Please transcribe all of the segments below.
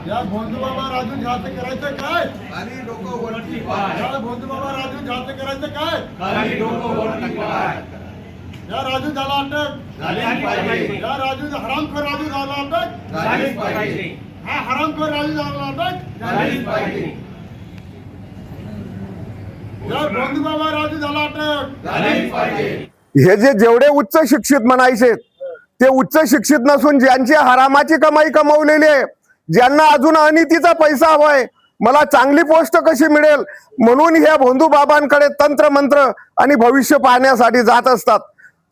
या भोंदूबाबा राजू झाचं करायचं काय? खाली डोकं वरती पाय. या भोंदूबाबा राजू झाचं करायचं काय? खाली डोकं वरती पाय. या राजू झाला अटक झालीच पाहिजे. या राजू हरामखोर राजू झाला अटक झालीच पाहिजे. हा हरामखोर राजू झाला अटक झालीच पाहिजे. या भोंदूबाबा राजू झाला अटक झालीच पाहिजे. हे जेवढे उच्च शिक्षित म्हणायचे ते उच्च शिक्षित नसून ज्यांची हरामाची कमाई कमवलेली आहे, ज्यांना अजून अनितीचा पैसा हवाय, मला चांगली पोस्ट कशी मिळेल म्हणून ह्या भोंदू बाबांकडे तंत्र मंत्र आणि भविष्य पाहण्यासाठी जात असतात.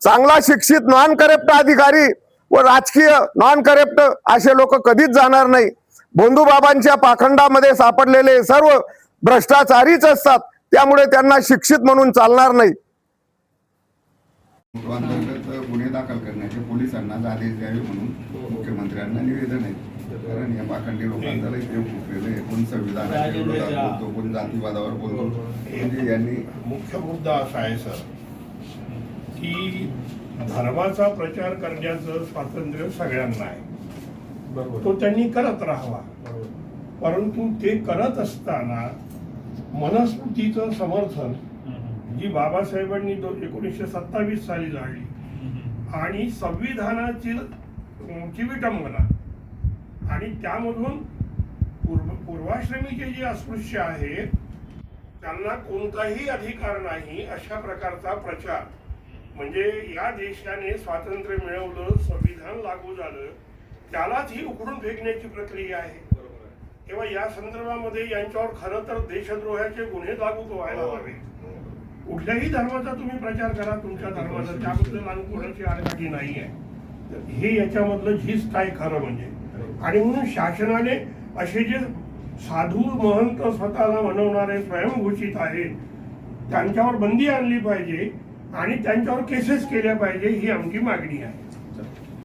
चांगला शिक्षित नॉन करप्ट अधिकारी व राजकीय नॉन करप्ट असे लोक कधीच जाणार नाही. भोंदू बाबांच्या पाखंडामध्ये सापडलेले सर्व भ्रष्टाचारीच असतात, त्यामुळे त्यांना शिक्षित म्हणून चालणार नाही. अंतर्गत गुन्हे दाखल करण्याचे पोलिसांना आदेश द्यावे म्हणून मुख्यमंत्र्यांना निवेदन आहे. कारण या पाखंडी लोकांचा लई देव फुटलेलं आहे. कोण संविधानाच्या विरोधात बोलतो, कोण जातीवादावर बोलतो. म्हणजे यांनी मुख्य मुद्दा असा आहे सर की धर्माचा प्रचार करण्याचं स्वातंत्र्य सगळ्यांना आहे, तो त्यांनी करत राहावा. परंतु ते करत असताना मनस्मृतीचं समर्थन जी बाबासाहेबांनी 1927 साली जाळली आणि संविधानाची विटंबना आणि त्यामधून पूर्वाश्रमीचे जे अस्पृश्य आहेत त्यांना कोणताही अधिकार नाही अशा प्रकारचा प्रचार, म्हणजे या देशाने स्वातंत्र्य मिळवलं, संविधान लागू झालं, त्यालाच ही उकडून फेकण्याची प्रक्रिया आहे. तेव्हा या संदर्भामध्ये यांच्यावर खरं तर देशद्रोहाचे गुन्हे लागू व्हायला हवे. कुठल्याही धर्माचा तुम्ही प्रचार करा, तुमच्या धर्माचा, त्याबद्दल आणि कोणाची आडकाठी नाही आहे. हे याच्यामधलं झीज काय खरं म्हणजे. आणि म्हणून शासनाने असे जे साधू महंत स्वतःला म्हणवणारे स्वयंघोषित आहेत त्यांच्यावर बंदी आणली पाहिजे आणि त्यांच्यावर केसेस केल्या पाहिजे, ही आमची मागणी आहे.